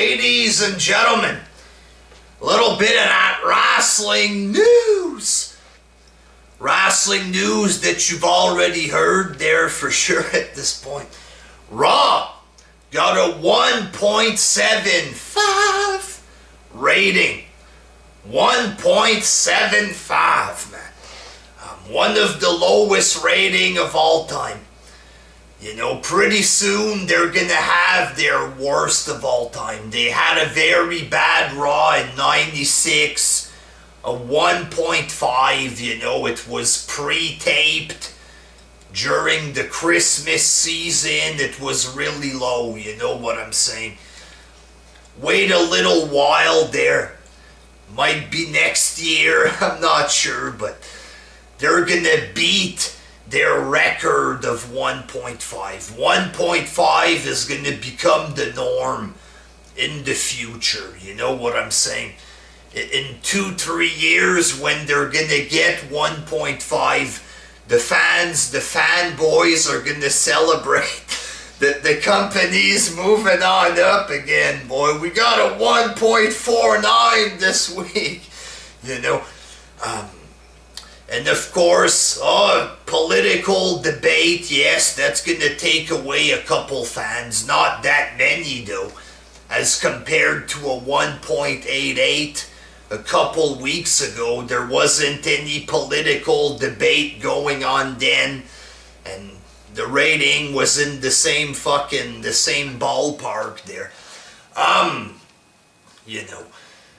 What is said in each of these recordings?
Ladies and gentlemen, a little bit of that wrestling news. Wrestling news that you've already heard there for sure at this point. Raw got a 1.75 rating. 1.75, man. One of the lowest rating of all time. You know, pretty soon they're gonna have their worst of all time. They had a very bad Raw in 96, a 1.5, you know, it was pre-taped during the Christmas season. It was really low, you know what I'm saying? Wait a little while there. Might be next year, I'm not sure, but they're gonna beat their record of 1.5. 1.5 is going to become the norm in the future. You know what I'm saying? In 2-3 years when they're going to get 1.5, the fanboys are going to celebrate that the company's moving on up again, boy. We got a 1.49 this week, you know. And of course, political debate, yes, that's going to take away a couple fans. Not that many, though, as compared to a 1.88 a couple weeks ago. There wasn't any political debate going on then, and the rating was in the same ballpark there. You know,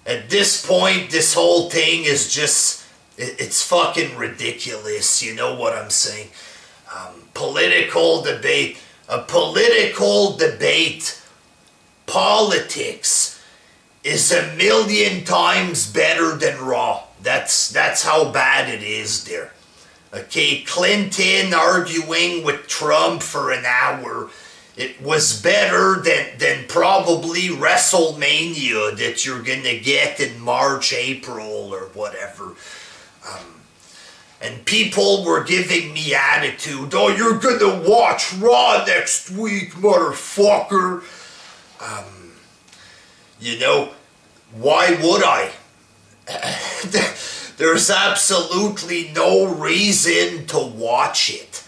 at this point, this whole thing is just... It's fucking ridiculous, you know what I'm saying? Political debate. A political debate. Politics is 1,000,000 times better than Raw. That's how bad it is there. Okay, Clinton arguing with Trump for an hour. It was better than probably WrestleMania that you're gonna get in March, April, or whatever. And people were giving me attitude. Oh, you're gonna watch Raw next week, motherfucker. You know, why would I? There's absolutely no reason to watch it.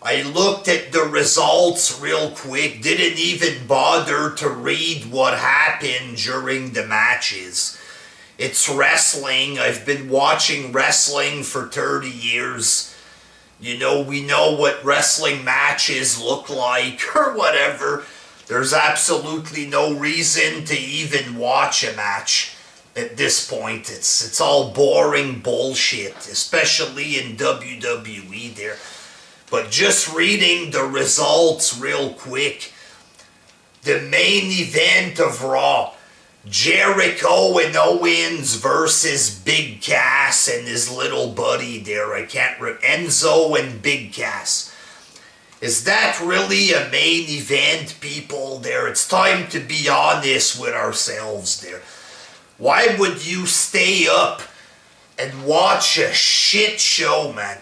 I looked at the results real quick, didn't even bother to read what happened during the matches. It's wrestling. I've been watching wrestling for 30 years. You know, we know what wrestling matches look like or whatever. There's absolutely no reason to even watch a match at this point. It's all boring bullshit, especially in WWE there. But just reading the results real quick. The main event of Raw. Jericho and Owens versus Big Cass and his little buddy there. I can't remember. Enzo and Big Cass. Is that really a main event, people there? It's time to be honest with ourselves there. Why would you stay up and watch a shit show, man,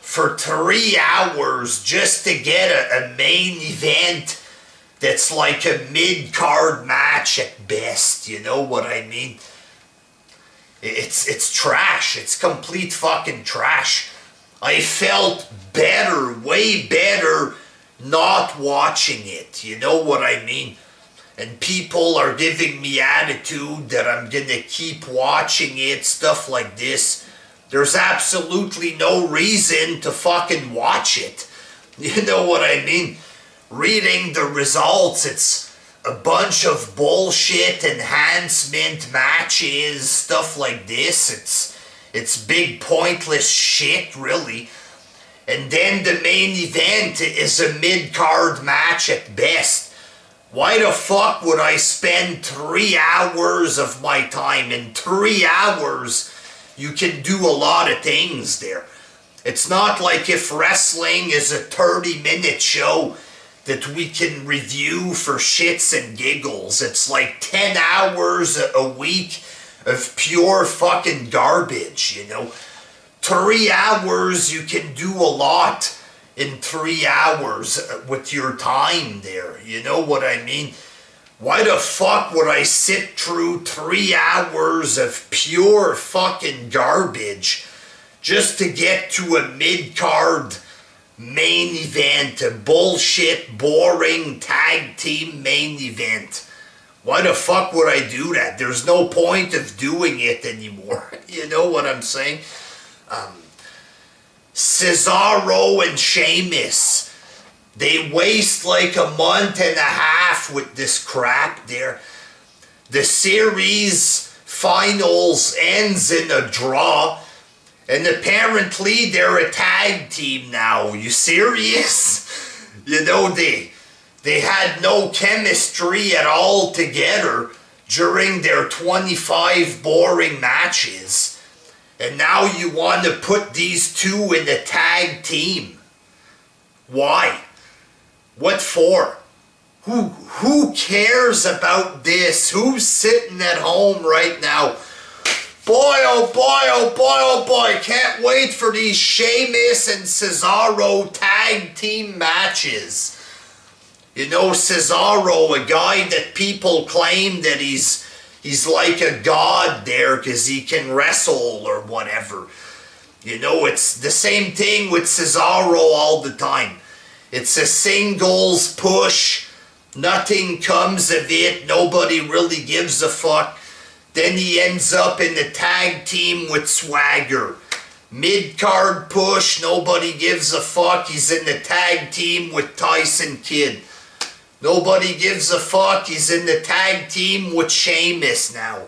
for 3 hours just to get a main event that's like a mid-card match at best, you know what I mean? It's trash. It's complete fucking trash. I felt better, way better, not watching it, you know what I mean? And people are giving me attitude that I'm gonna keep watching it, stuff like this. There's absolutely no reason to fucking watch it. You know what I mean? Reading the results, it's a bunch of bullshit enhancement matches, stuff like this. It's big pointless shit, really. And then the main event is a mid-card match at best. Why the fuck would I spend 3 hours of my time? In 3 hours, you can do a lot of things there. It's not like if wrestling is a 30-minute show that we can review for shits and giggles. It's like 10 hours a week of pure fucking garbage, you know. 3 hours, you can do a lot in 3 hours with your time there. You know what I mean? Why the fuck would I sit through 3 hours of pure fucking garbage just to get to a mid-card main event, a bullshit, boring tag team main event? Why the fuck would I do that? There's no point of doing it anymore. You know what I'm saying? Cesaro and Sheamus, they waste like a month and a half with this crap there. The series finals ends in a draw, and apparently they're a tag team now. You serious? You know, they had no chemistry at all together during their 25 boring matches. And now you want to put these two in a tag team. Why? What for? Who cares about this? Who's sitting at home right now? Boy, oh boy, oh boy, oh boy. Can't wait for these Sheamus and Cesaro tag team matches. You know, Cesaro, a guy that people claim that he's like a god there because he can wrestle or whatever. You know, it's the same thing with Cesaro all the time. It's a singles push. Nothing comes of it. Nobody really gives a fuck. Then he ends up in the tag team with Swagger. Mid-card push. Nobody gives a fuck. He's in the tag team with Tyson Kidd. Nobody gives a fuck. He's in the tag team with Sheamus now.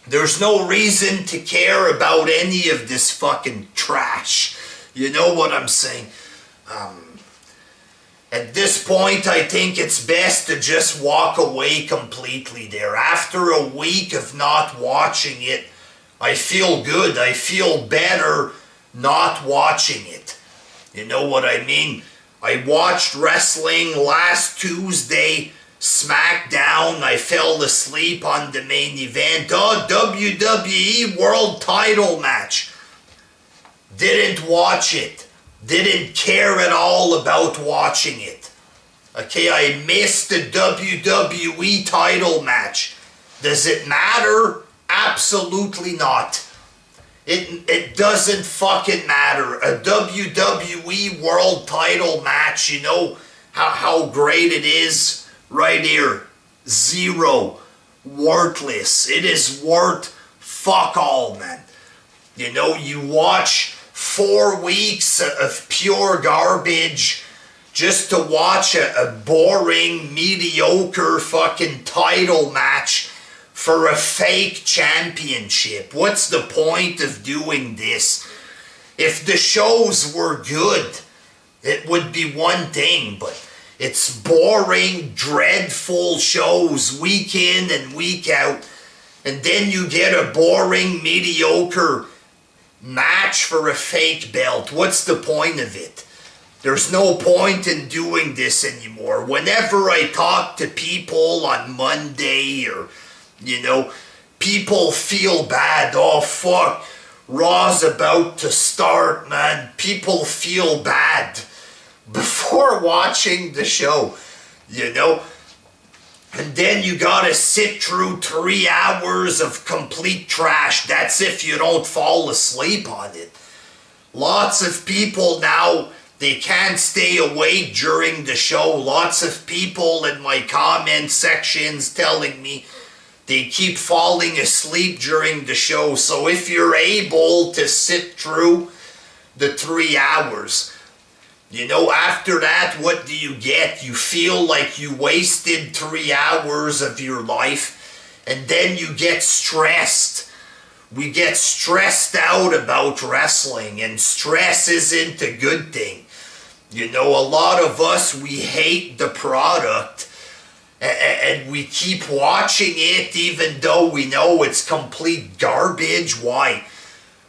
There's no reason to care about any of this fucking trash. You know what I'm saying? At this point, I think it's best to just walk away completely there. After a week of not watching it, I feel good. I feel better not watching it. You know what I mean? I watched wrestling last Tuesday, SmackDown. I fell asleep on the main event. Oh, WWE World Title match. Didn't watch it. Didn't care at all about watching it. Okay, I missed the WWE title match. Does it matter? Absolutely not. It doesn't fucking matter. A WWE World Title match, you know how great it is? Right here. 0. Worthless. It is worth fuck all, man. You know, you watch 4 weeks of pure garbage just to watch a boring, mediocre fucking title match for a fake championship. What's the point of doing this? If the shows were good, it would be one thing, but it's boring, dreadful shows week in and week out, and then you get a boring, mediocre match for a fake belt. What's the point of it? There's no point in doing this anymore. Whenever I talk to people on Monday or, you know, people feel bad. Oh, fuck, Raw's about to start, man. People feel bad before watching the show, you know. And then you gotta sit through 3 hours of complete trash. That's if you don't fall asleep on it. Lots of people now, they can't stay awake during the show. Lots of people in my comment sections telling me they keep falling asleep during the show. So if you're able to sit through the 3 hours, you know, after that, what do you get? You feel like you wasted 3 hours of your life, and then you get stressed. We get stressed out about wrestling, and stress isn't a good thing. You know, a lot of us, we hate the product, and we keep watching it even though we know it's complete garbage. Why?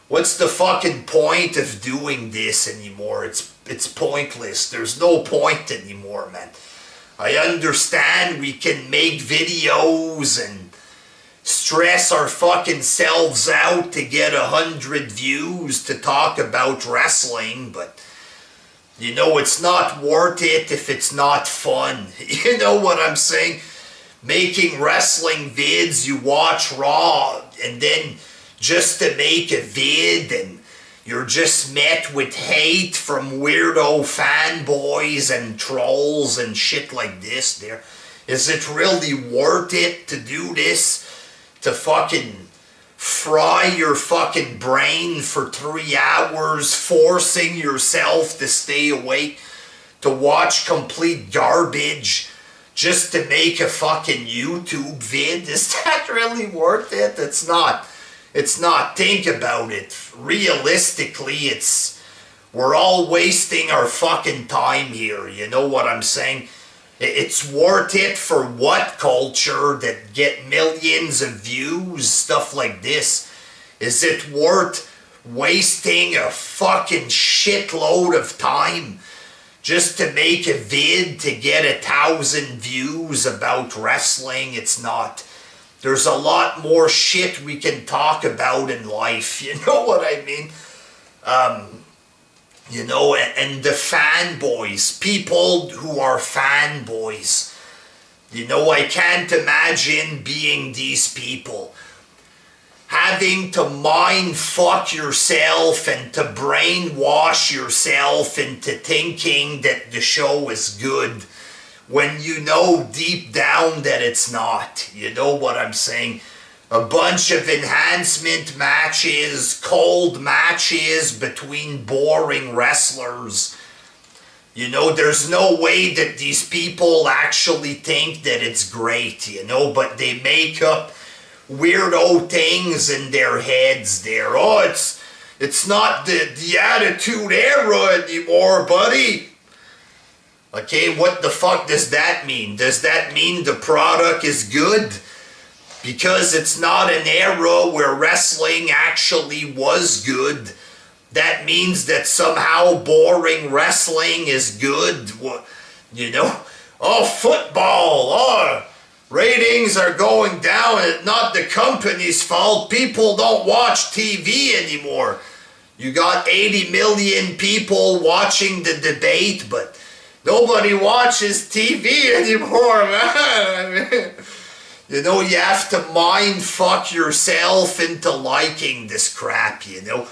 What's the fucking point of doing this anymore? It's pointless. There's no point anymore, man. I understand we can make videos and stress our fucking selves out to get 100 views to talk about wrestling, but you know, it's not worth it if it's not fun. You know what I'm saying? making wrestling vids, you watch Raw, and then just to make a vid, and you're just met with hate from weirdo fanboys and trolls and shit like this there. Is it really worth it to do this? To fucking fry your fucking brain for 3 hours, forcing yourself to stay awake, to watch complete garbage, just to make a fucking YouTube vid? Is that really worth it? It's not. It's not. Think about it. Realistically, we're all wasting our fucking time here. You know what I'm saying? It's worth it for what culture that get millions of views, stuff like this? Is it worth wasting a fucking shitload of time just to make a vid to get 1,000 views about wrestling? It's not. There's a lot more shit we can talk about in life, you know what I mean? You know, and the fanboys, people who are fanboys, you know, I can't imagine being these people. Having to mind fuck yourself and to brainwash yourself into thinking that the show is good when you know deep down that it's not. You know what I'm saying? A bunch of enhancement matches, cold matches between boring wrestlers. You know, there's no way that these people actually think that it's great, you know, but they make up weirdo things in their heads there. Oh, it's not the Attitude Era anymore, buddy. Okay, what the fuck does that mean? Does that mean the product is good? Because it's not an era where wrestling actually was good, that means that somehow boring wrestling is good? You know? Oh, football! Oh, ratings are going down. It's not the company's fault. People don't watch TV anymore. You got 80 million people watching the debate, but nobody watches TV anymore, man. You know, you have to mind fuck yourself into liking this crap, you know.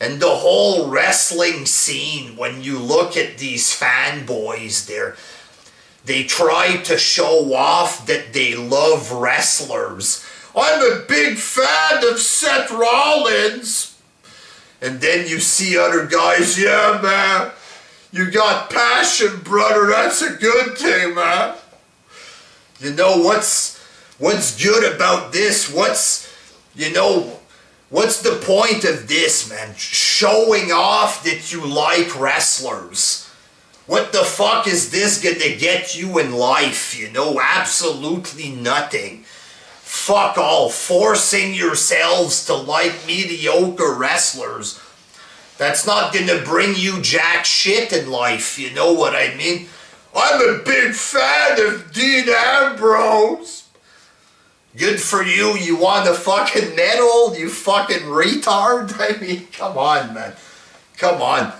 And the whole wrestling scene, when you look at these fanboys there, they try to show off that they love wrestlers. I'm a big fan of Seth Rollins. And then you see other guys, yeah, man, you got passion, brother, that's a good thing, man. You know, what's good about this? What's the point of this, man? Showing off that you like wrestlers. What the fuck is this gonna get you in life? You know, absolutely nothing. Fuck all. Forcing yourselves to like mediocre wrestlers. That's not gonna bring you jack shit in life, you know what I mean? I'm a big fan of Dean Ambrose. Good for you. You want a fucking medal, you fucking retard? I mean, come on, man. Come on.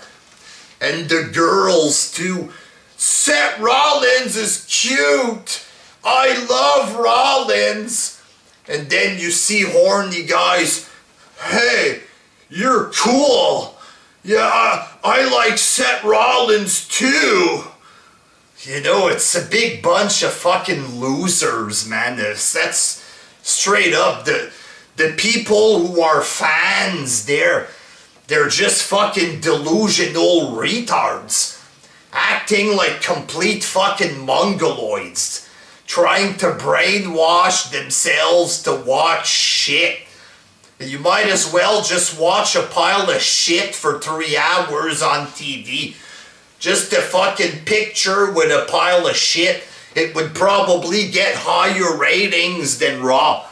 And the girls, too. Seth Rollins is cute. I love Rollins. And then you see horny guys. Hey, you're cool. Yeah, I like Seth Rollins, too. You know, it's a big bunch of fucking losers, man. That's straight up. The people who are fans, they're just fucking delusional retards. Acting like complete fucking mongoloids. Trying to brainwash themselves to watch shit. You might as well just watch a pile of shit for 3 hours on TV. Just a fucking picture with a pile of shit. It would probably get higher ratings than Raw.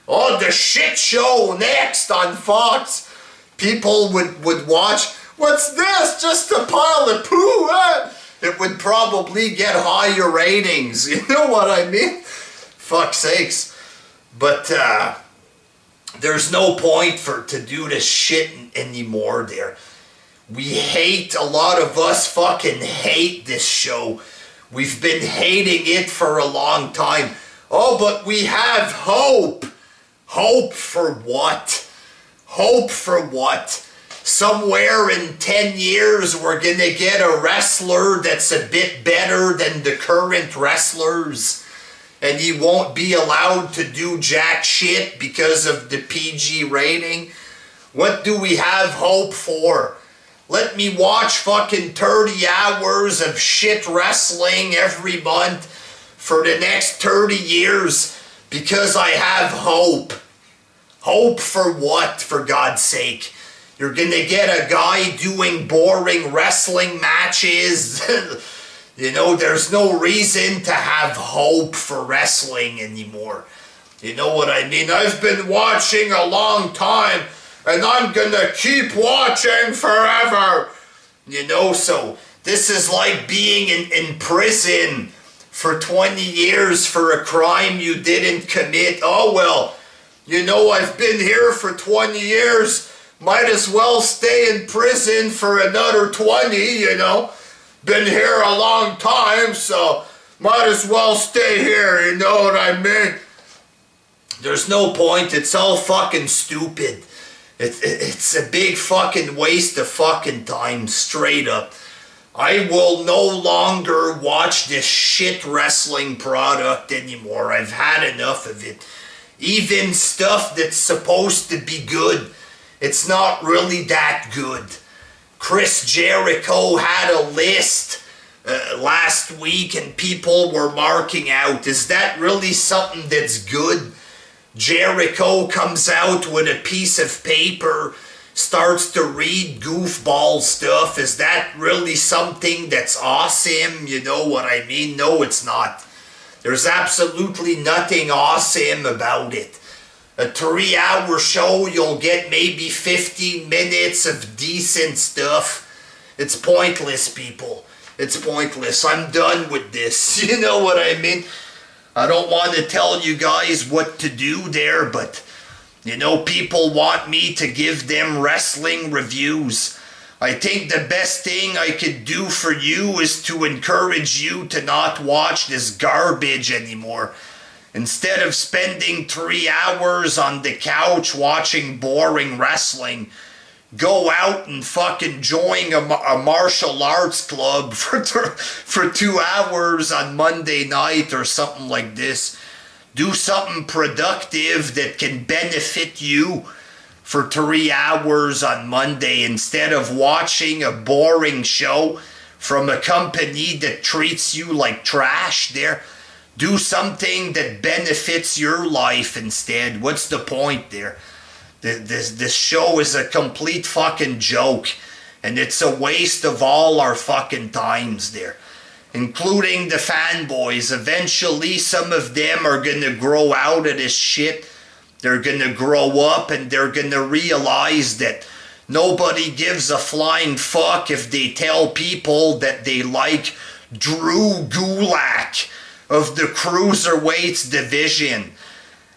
Oh, the shit show next on Fox. People would watch. What's this? Just a pile of poo, eh? It would probably get higher ratings. You know what I mean? Fuck's sakes. But there's no point to do this shit anymore there. We hate, a lot of us fucking hate this show. We've been hating it for a long time. Oh, but we have hope. Hope for what? Hope for what? Somewhere in 10 years we're gonna get a wrestler that's a bit better than the current wrestlers, and he won't be allowed to do jack shit because of the PG rating. What do we have hope for? Let me watch fucking 30 hours of shit wrestling every month for the next 30 years because I have hope. Hope for what, for God's sake? You're gonna get a guy doing boring wrestling matches. You know, there's no reason to have hope for wrestling anymore. You know what I mean? I've been watching a long time, and I'm gonna keep watching forever. You know, so this is like being in prison for 20 years for a crime you didn't commit. Oh, well, you know, I've been here for 20 years. Might as well stay in prison for another 20, you know. Been here a long time, so might as well stay here, you know what I mean? There's no point. It's all fucking stupid. It's a big fucking waste of fucking time, straight up. I will no longer watch this shit wrestling product anymore. I've had enough of it. Even stuff that's supposed to be good, it's not really that good. Chris Jericho had a list last week and people were marking out. Is that really something that's good? Jericho comes out with a piece of paper, starts to read goofball stuff. Is that really something that's awesome? You know what I mean? No, it's not. There's absolutely nothing awesome about it. A 3-hour show, you'll get maybe 15 minutes of decent stuff. It's pointless, people. It's pointless. I'm done with this. You know what I mean? I don't want to tell you guys what to do there, but, you know, people want me to give them wrestling reviews. I think the best thing I could do for you is to encourage you to not watch this garbage anymore. Instead of spending 3 hours on the couch watching boring wrestling, go out and fucking join a martial arts club for 2 hours on Monday night or something like this. Do something productive that can benefit you for 3 hours on Monday instead of watching a boring show from a company that treats you like trash there. Do something that benefits your life instead. What's the point there? This show is a complete fucking joke. And it's a waste of all our fucking times there. Including the fanboys. Eventually some of them are gonna grow out of this shit. They're gonna grow up and they're gonna realize that nobody gives a flying fuck if they tell people that they like Drew Gulak of the cruiserweights division.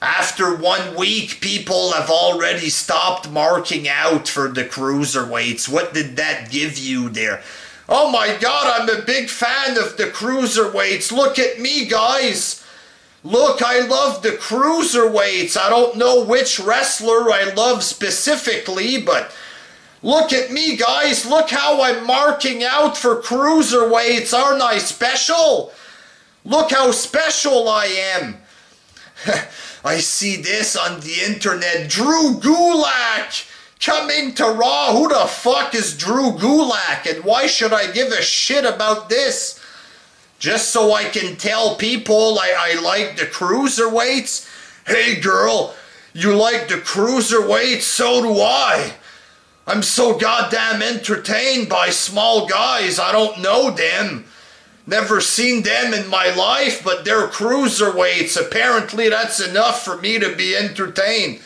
After 1 week, people have already stopped marking out for the cruiserweights. What did that give you there? Oh my God, I'm a big fan of the cruiserweights. Look at me, guys. Look, I love the cruiserweights. I don't know which wrestler I love specifically, but look at me, guys. Look how I'm marking out for cruiserweights. Aren't I special? Look how special I am. I see this on the internet. Drew Gulak coming to Raw. Who the fuck is Drew Gulak? And why should I give a shit about this? Just so I can tell people I like the cruiserweights? Hey girl, you like the cruiserweights? So do I. I'm so goddamn entertained by small guys. I don't know them. Never seen them in my life, but they're cruiserweights. Apparently that's enough for me to be entertained.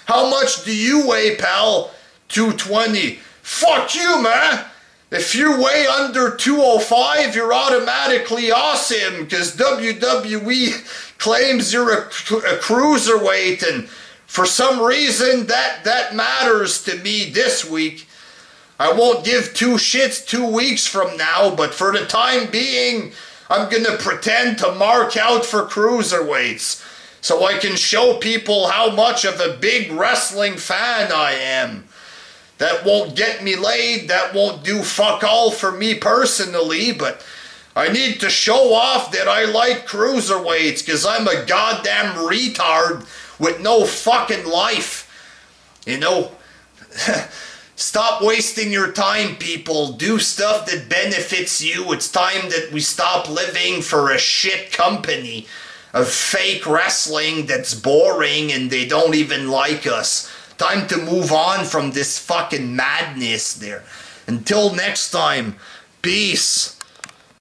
How much do you weigh, pal? 220. Fuck you, man. If you weigh under 205, you're automatically awesome, because WWE claims you're a cruiserweight, and for some reason that matters to me this week. I won't give two shits 2 weeks from now, but for the time being, I'm gonna pretend to mark out for cruiserweights so I can show people how much of a big wrestling fan I am. That won't get me laid, that won't do fuck all for me personally, but I need to show off that I like cruiserweights because I'm a goddamn retard with no fucking life. You know, stop wasting your time, people. Do stuff that benefits you. It's time that we stop living for a shit company of fake wrestling that's boring and they don't even like us. Time to move on from this fucking madness there. Until next time, peace.